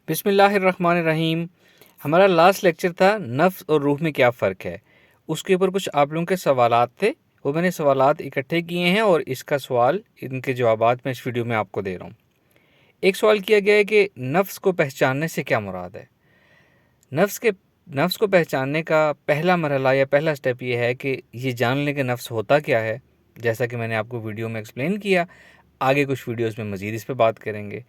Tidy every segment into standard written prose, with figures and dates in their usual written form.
بسم اللہ الرحمن الرحیم۔ ہمارا لاسٹ لیکچر تھا نفس اور روح میں کیا فرق ہے، اس کے اوپر کچھ آپ لوگوں کے سوالات تھے، وہ میں نے سوالات اکٹھے کیے ہیں اور اس کا سوال ان کے جوابات میں اس ویڈیو میں آپ کو دے رہا ہوں۔ ایک سوال کیا گیا ہے کہ نفس کو پہچاننے سے کیا مراد ہے۔ نفس کو پہچاننے کا پہلا مرحلہ یا پہلا سٹیپ یہ ہے کہ یہ جان لیں کہ نفس ہوتا کیا ہے، جیسا کہ میں نے آپ کو ویڈیو میں ایکسپلین کیا۔ آگے کچھ ویڈیوز میں مزید اس پہ بات کریں گے۔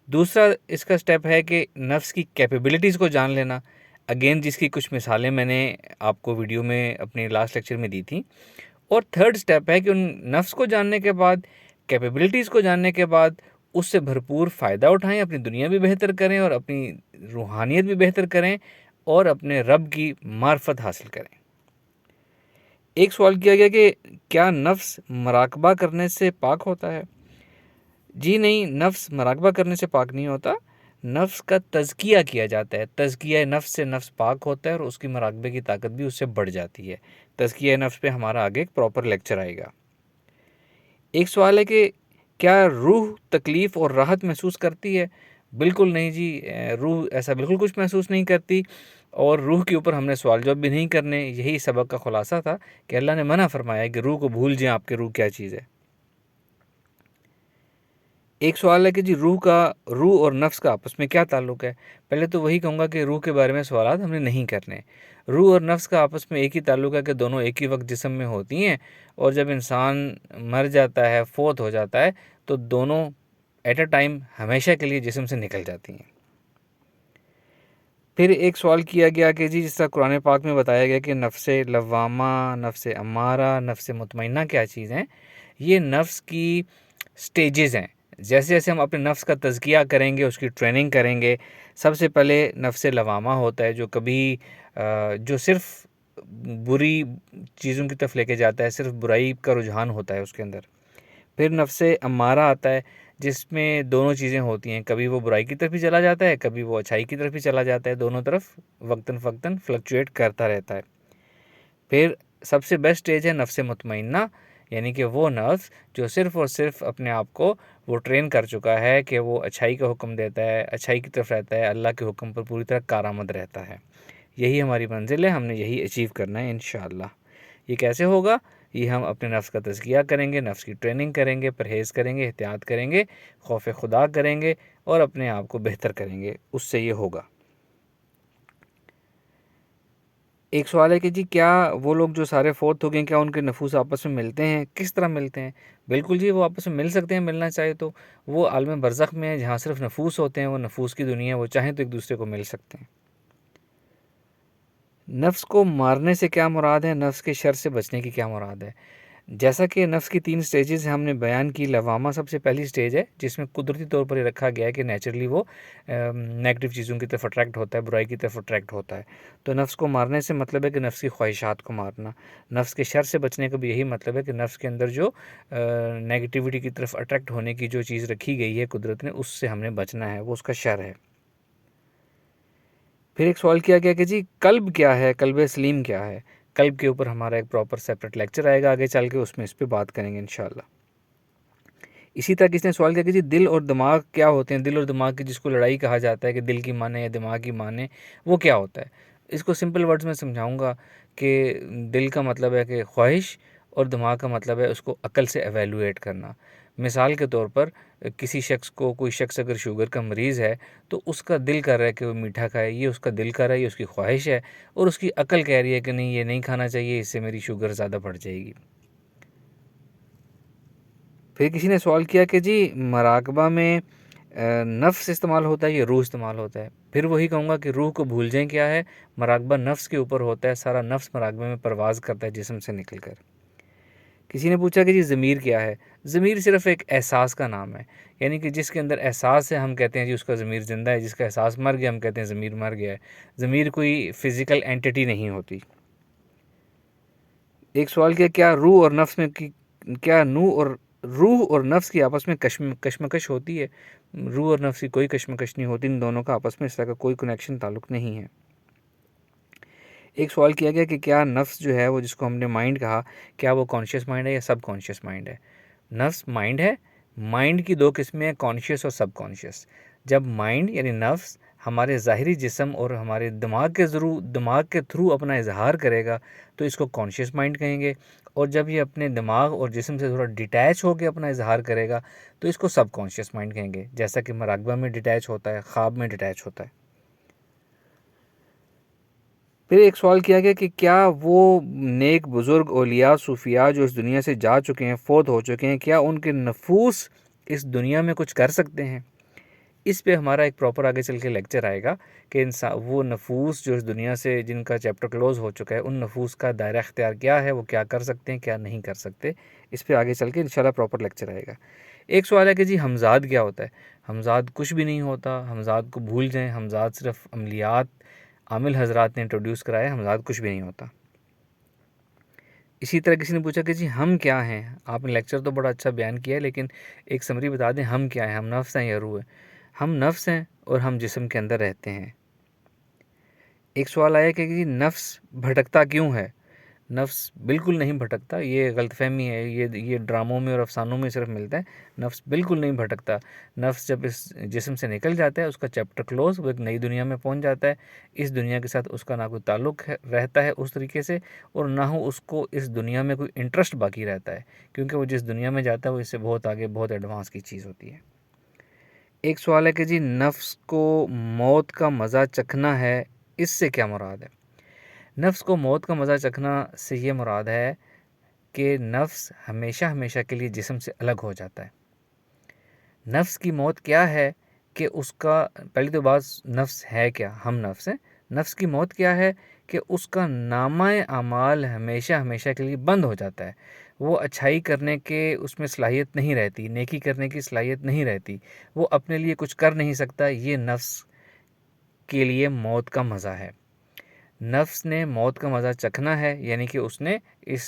دوسرا اس کا سٹیپ ہے کہ نفس کی کیپیبلٹیز کو جان لینا، اگین جس کی کچھ مثالیں میں نے آپ کو ویڈیو میں اپنے لاسٹ لیکچر میں دی تھیں۔ اور تھرڈ سٹیپ ہے کہ ان نفس کو جاننے کے بعد، کیپیبلٹیز کو جاننے کے بعد اس سے بھرپور فائدہ اٹھائیں، اپنی دنیا بھی بہتر کریں اور اپنی روحانیت بھی بہتر کریں اور اپنے رب کی معرفت حاصل کریں۔ ایک سوال کیا گیا کہ کیا نفس مراقبہ کرنے سے پاک ہوتا ہے؟ جی نہیں، نفس مراقبہ کرنے سے پاک نہیں ہوتا، نفس کا تزکیہ کیا جاتا ہے۔ تزکیہ نفس سے نفس پاک ہوتا ہے اور اس کی مراقبے کی طاقت بھی اس سے بڑھ جاتی ہے۔ تزکیہ نفس پہ ہمارا آگے ایک پراپر لیکچر آئے گا۔ ایک سوال ہے کہ کیا روح تکلیف اور راحت محسوس کرتی ہے؟ بالکل نہیں جی، روح ایسا بالکل کچھ محسوس نہیں کرتی، اور روح کے اوپر ہم نے سوال جواب بھی نہیں کرنے۔ یہی سبق کا خلاصہ تھا کہ اللہ نے منع فرمایا کہ روح کو بھول جائیں آپ کے روح کیا چیز ہے۔ ایک سوال ہے کہ جی روح اور نفس کا آپس میں کیا تعلق ہے؟ پہلے تو وہی کہوں گا کہ روح کے بارے میں سوالات ہم نے نہیں کرنے۔ روح اور نفس کا آپس میں ایک ہی تعلق ہے کہ دونوں ایک ہی وقت جسم میں ہوتی ہیں، اور جب انسان مر جاتا ہے، فوت ہو جاتا ہے، تو دونوں ایٹ اے ٹائم ہمیشہ کے لیے جسم سے نکل جاتی ہیں۔ پھر ایک سوال کیا گیا کہ جی جس طرح قرآن پاک میں بتایا گیا کہ نفس لوامہ، نفس امارہ، نفس مطمئنہ کیا چیز ہیں؟ یہ نفس کی سٹیجز ہیں۔ جیسے جیسے ہم اپنے نفس کا تزکیہ کریں گے، اس کی ٹریننگ کریں گے۔ سب سے پہلے نفس لوامہ ہوتا ہے جو صرف بری چیزوں کی طرف لے کے جاتا ہے، صرف برائی کا رجحان ہوتا ہے اس کے اندر۔ پھر نفس امارہ آتا ہے جس میں دونوں چیزیں ہوتی ہیں، کبھی وہ برائی کی طرف بھی چلا جاتا ہے، کبھی وہ اچھائی کی طرف بھی چلا جاتا ہے، دونوں طرف وقتاً فوقتاً فلکچویٹ کرتا رہتا ہے۔ پھر سب سے بیسٹ اسٹیج ہے نفس مطمئنہ، یعنی کہ وہ نفس جو صرف اور صرف اپنے آپ کو وہ ٹرین کر چکا ہے کہ وہ اچھائی کا حکم دیتا ہے، اچھائی کی طرف رہتا ہے، اللہ کے حکم پر پوری طرح کارآمد رہتا ہے۔ یہی ہماری منزل ہے، ہم نے یہی اچیو کرنا ہے انشاءاللہ۔ یہ کیسے ہوگا؟ یہ ہم اپنے نفس کا تزکیہ کریں گے، نفس کی ٹریننگ کریں گے، پرہیز کریں گے، احتیاط کریں گے، خوف خدا کریں گے اور اپنے آپ کو بہتر کریں گے، اس سے یہ ہوگا۔ ایک سوال ہے کہ جی کیا وہ لوگ جو سارے فوت ہو گئے، کیا ان کے نفوس آپس میں ملتے ہیں؟ کس طرح ملتے ہیں؟ بالکل جی، وہ آپس میں مل سکتے ہیں، ملنا چاہے تو۔ وہ عالم برزخ میں ہے جہاں صرف نفوس ہوتے ہیں، وہ نفوس کی دنیا ہے، وہ چاہیں تو ایک دوسرے کو مل سکتے ہیں۔ نفس کو مارنے سے کیا مراد ہے؟ نفس کے شر سے بچنے کی کیا مراد ہے؟ جیسا کہ نفس کی 3 سٹیجز ہم نے بیان کی، لوامہ سب سے پہلی سٹیج ہے جس میں قدرتی طور پر یہ رکھا گیا ہے کہ نیچرلی وہ نیگیٹو چیزوں کی طرف اٹریکٹ ہوتا ہے، برائی کی طرف اٹریکٹ ہوتا ہے۔ تو نفس کو مارنے سے مطلب ہے کہ نفس کی خواہشات کو مارنا۔ نفس کے شر سے بچنے کا بھی یہی مطلب ہے کہ نفس کے اندر جو نیگیٹیوٹی کی طرف اٹریکٹ ہونے کی جو چیز رکھی گئی ہے قدرت نے، اس سے ہم نے بچنا ہے، وہ اس کا شر ہے۔ پھر ایک سوال کیا گیا کہ جی قلب کیا ہے، قلب سلیم کیا ہے؟ قلب کے اوپر ہمارا ایک پراپر سیپریٹ لیکچر آئے گا آگے چل کے، اس میں اس پہ بات کریں گے انشاءاللہ۔ اسی طرح کس نے سوال کیا کہ جی دل اور دماغ کیا ہوتے ہیں؟ دل اور دماغ کی جس کو لڑائی کہا جاتا ہے کہ دل کی مانے یا دماغ کی مانے، وہ کیا ہوتا ہے؟ اس کو سمپل ورڈز میں سمجھاؤں گا کہ دل کا مطلب ہے کہ خواہش، اور دماغ کا مطلب ہے اس کو عقل سے ایویلویٹ کرنا۔ مثال کے طور پر کوئی شخص اگر شوگر کا مریض ہے تو اس کا دل کر رہا ہے کہ وہ میٹھا کھائے، یہ اس کا دل کر رہا ہے، یہ اس کی خواہش ہے، اور اس کی عقل کہہ رہی ہے کہ نہیں یہ نہیں کھانا چاہیے، اس سے میری شوگر زیادہ بڑھ جائے گی۔ پھر کسی نے سوال کیا کہ جی مراقبہ میں نفس استعمال ہوتا ہے یا روح استعمال ہوتا ہے؟ پھر وہی کہوں گا کہ روح کو بھول جائیں کیا ہے، مراقبہ نفس کے اوپر ہوتا ہے، سارا نفس مراقبہ میں پرواز کرتا ہے جسم سے نکل کر۔ کسی نے پوچھا کہ جی ضمیر کیا ہے؟ ضمیر صرف ایک احساس کا نام ہے، یعنی کہ جس کے اندر احساس ہے ہم کہتے ہیں جی اس کا ضمیر زندہ ہے، جس کا احساس مر گیا ہم کہتے ہیں ضمیر مر گیا ہے۔ ضمیر کوئی فزیکل اینٹی نہیں ہوتی۔ ایک سوال کیا روح اور نفس کی آپس میں کشمکش ہوتی ہے؟ روح اور نفس کی کوئی کشمکش نہیں ہوتی، ان دونوں کا آپس میں اس طرح کا کوئی کنیکشن تعلق نہیں ہے۔ ایک سوال کیا گیا کہ کیا نفس جو ہے وہ جس کو ہم نے مائنڈ کہا، کیا وہ کانشیس مائنڈ ہے یا سب کانشیس مائنڈ ہے؟ نفس مائنڈ ہے۔ مائنڈ کی 2 قسمیں ہیں، کانشیس اور سب کانشیس۔ جب مائنڈ یعنی نفس ہمارے ظاہری جسم اور ہمارے دماغ کے تھرو اپنا اظہار کرے گا تو اس کو کانشیس مائنڈ کہیں گے، اور جب یہ اپنے دماغ اور جسم سے تھوڑا ڈیٹیچ ہو کے اپنا اظہار کرے گا تو اس کو سب کانشیس مائنڈ کہیں گے، جیسا کہ مراقبہ میں ڈیٹیچ ہوتا ہے، خواب میں ڈیٹیچ ہوتا ہے۔ پھر ایک سوال کیا گیا کہ کیا وہ نیک بزرگ اولیاء صوفیاء جو اس دنیا سے جا چکے ہیں، فوت ہو چکے ہیں، کیا ان کے نفوس اس دنیا میں کچھ کر سکتے ہیں؟ اس پہ ہمارا ایک پراپر آگے چل کے لیکچر آئے گا کہ وہ نفوس جو اس دنیا سے جن کا چیپٹر کلوز ہو چکا ہے، ان نفوس کا دائرہ اختیار کیا ہے، وہ کیا کر سکتے ہیں، کیا نہیں کر سکتے۔ اس پہ آگے چل کے انشاءاللہ پراپر لیکچر آئے گا۔ ایک سوال ہے کہ جی حمزاد کیا ہوتا ہے؟ حمزاد کچھ بھی نہیں ہوتا، حمزاد کو بھول جائیں، حمزاد صرف عملیات عامل حضرات نے انٹروڈیوس کرایا، حمزاد کچھ بھی نہیں ہوتا۔ اسی طرح کسی نے پوچھا کہ جی ہم کیا ہیں؟ آپ نے لیکچر تو بڑا اچھا بیان کیا ہے، لیکن ایک سمری بتا دیں، ہم کیا ہیں؟ ہم نفس ہیں یا روح ہیں؟ ہم نفس ہیں اور ہم جسم کے اندر رہتے ہیں۔ ایک سوال آیا کہ جی نفس بھٹکتا کیوں ہے؟ نفس بالکل نہیں بھٹکتا، یہ غلط فہمی ہے، یہ ڈراموں میں اور افسانوں میں صرف ملتا ہے۔ نفس بالکل نہیں بھٹکتا۔ نفس جب اس جسم سے نکل جاتا ہے، اس کا چیپٹر کلوز، وہ ایک نئی دنیا میں پہنچ جاتا ہے۔ اس دنیا کے ساتھ اس کا نہ کوئی تعلق رہتا ہے اس طریقے سے، اور نہ ہو اس کو اس دنیا میں کوئی انٹرسٹ باقی رہتا ہے، کیونکہ وہ جس دنیا میں جاتا ہے وہ اس سے بہت آگے، بہت ایڈوانس کی چیز ہوتی ہے۔ ایک سوال ہے کہ جی نفس کو موت کا مزہ چکھنا ہے، اس سے کیا مراد ہے؟ نفس کو موت کا مزہ چکھنا سے یہ مراد ہے کہ نفس ہمیشہ ہمیشہ کے لیے جسم سے الگ ہو جاتا ہے۔ نفس کی موت کیا ہے کہ اس کا، پہلی تو بات نفس ہے کیا؟ ہم نفس ہیں۔ نفس کی موت کیا ہے کہ اس کا نامہ اعمال ہمیشہ ہمیشہ کے لیے بند ہو جاتا ہے۔ وہ اچھائی کرنے کے اس میں صلاحیت نہیں رہتی، نیکی کرنے کی صلاحیت نہیں رہتی، وہ اپنے لیے کچھ کر نہیں سکتا۔ یہ نفس کے لیے موت کا مزہ ہے۔ نفس نے موت کا مزہ چکھنا ہے، یعنی کہ اس نے اس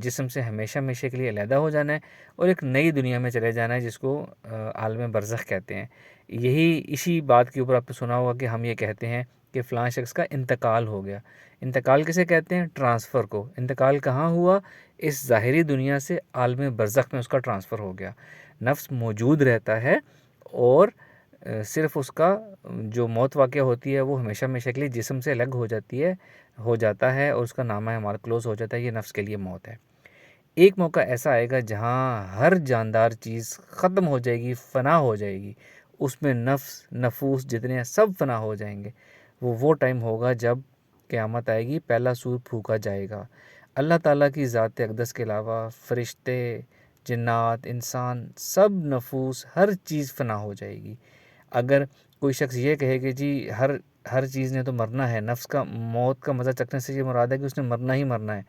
جسم سے ہمیشہ ہمیشہ کے لیے علیحدہ ہو جانا ہے اور ایک نئی دنیا میں چلے جانا ہے، جس کو عالم برزخ کہتے ہیں۔ اسی بات کے اوپر آپ نے سنا ہوگا کہ ہم یہ کہتے ہیں کہ فلاں شخص کا انتقال ہو گیا۔ انتقال کسے کہتے ہیں؟ ٹرانسفر کو۔ انتقال کہاں ہوا؟ اس ظاہری دنیا سے عالم برزخ میں اس کا ٹرانسفر ہو گیا۔ نفس موجود رہتا ہے اور صرف اس کا جو موت واقع ہوتی ہے وہ ہمیشہ ہمیشہ کے لیے جسم سے الگ ہو جاتا ہے اور اس کا نامہ اعمال کلوز ہو جاتا ہے۔ یہ نفس کے لیے موت ہے۔ ایک موقع ایسا آئے گا جہاں ہر جاندار چیز ختم ہو جائے گی، فنا ہو جائے گی، اس میں نفوس جتنے ہیں سب فنا ہو جائیں گے۔ وہ ٹائم ہوگا جب قیامت آئے گی، پہلا سور پھونکا جائے گا۔ اللہ تعالیٰ کی ذات اقدس کے علاوہ فرشتے، جنات، انسان، سب نفوس، ہر چیز فنا ہو جائے گی۔ اگر کوئی شخص یہ کہے کہ جی ہر چیز نے تو مرنا ہے، نفس کا موت کا مزہ چکھنے سے یہ مراد ہے کہ اس نے مرنا ہی مرنا ہے،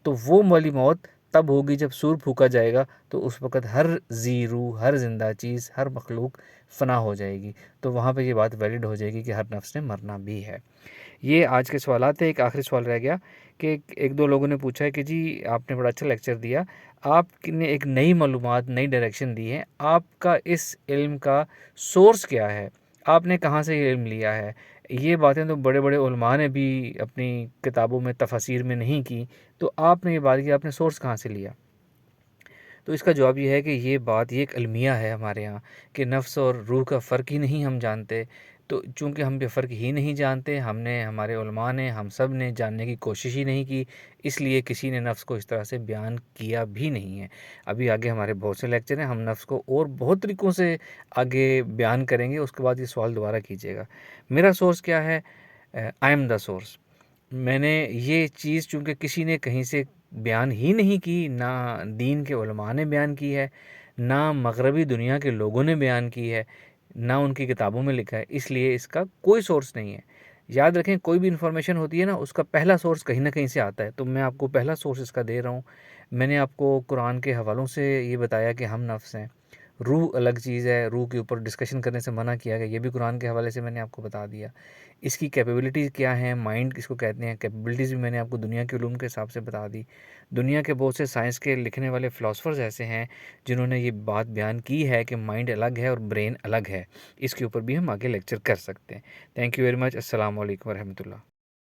تو وہ والی موت تب ہوگی جب سور پھونکا جائے گا، تو اس وقت ہر ذی روح، ہر زندہ چیز، ہر مخلوق فنا ہو جائے گی، تو وہاں پہ یہ بات ویلڈ ہو جائے گی کہ ہر نفس نے مرنا بھی ہے۔ یہ آج کے سوالات تھے۔ ایک آخری سوال رہ گیا کہ ایک دو لوگوں نے پوچھا ہے کہ جی آپ نے بڑا اچھا لیکچر دیا، آپ نے ایک نئی معلومات، نئی ڈائریکشن دی ہے، آپ کا اس علم کا سورس کیا ہے؟ آپ نے کہاں سے یہ علم لیا ہے؟ یہ باتیں تو بڑے بڑے علماء نے بھی اپنی کتابوں میں، تفاسیر میں نہیں کی، تو آپ نے یہ بات کی، آپ نے سورس کہاں سے لیا؟ تو اس کا جواب یہ ہے کہ یہ ایک المیہ ہے ہمارے ہاں، کہ نفس اور روح کا فرق ہی نہیں ہم جانتے۔ تو چونکہ ہم یہ فرق ہی نہیں جانتے، ہمارے علماء نے، ہم سب نے جاننے کی کوشش ہی نہیں کی، اس لیے کسی نے نفس کو اس طرح سے بیان کیا بھی نہیں ہے۔ ابھی آگے ہمارے بہت سے لیکچر ہیں، ہم نفس کو اور بہت طریقوں سے آگے بیان کریں گے، اس کے بعد یہ سوال دوبارہ کیجیے گا۔ میرا سورس کیا ہے؟ I am the source. میں نے یہ چیز چونکہ کسی نے کہیں سے بیان ہی نہیں کی، نہ دین کے علماء نے بیان کی ہے، نہ مغربی دنیا کے لوگوں نے بیان کی ہے، نہ ان کی کتابوں میں لکھا ہے، اس لیے اس کا کوئی سورس نہیں ہے۔ یاد رکھیں، کوئی بھی انفارمیشن ہوتی ہے نا، اس کا پہلا سورس کہیں نہ کہیں سے آتا ہے، تو میں آپ کو پہلا سورس اس کا دے رہا ہوں۔ میں نے آپ کو قرآن کے حوالوں سے یہ بتایا کہ ہم نفس ہیں، روح الگ چیز ہے، روح کے اوپر ڈسکشن کرنے سے منع کیا گیا، یہ بھی قرآن کے حوالے سے میں نے آپ کو بتا دیا۔ اس کی کیپیبلٹیز کیا ہیں، مائنڈ کس کو کہتے ہیں، کیپیبلٹیز بھی میں نے آپ کو دنیا کے علوم کے حساب سے بتا دی۔ دنیا کے بہت سے سائنس کے لکھنے والے فلاسفرز ایسے ہیں جنہوں نے یہ بات بیان کی ہے کہ مائنڈ الگ ہے اور برین الگ ہے۔ اس کے اوپر بھی ہم آگے لیکچر کر سکتے ہیں۔ Thank you very much. السلام علیکم ورحمۃ اللہ۔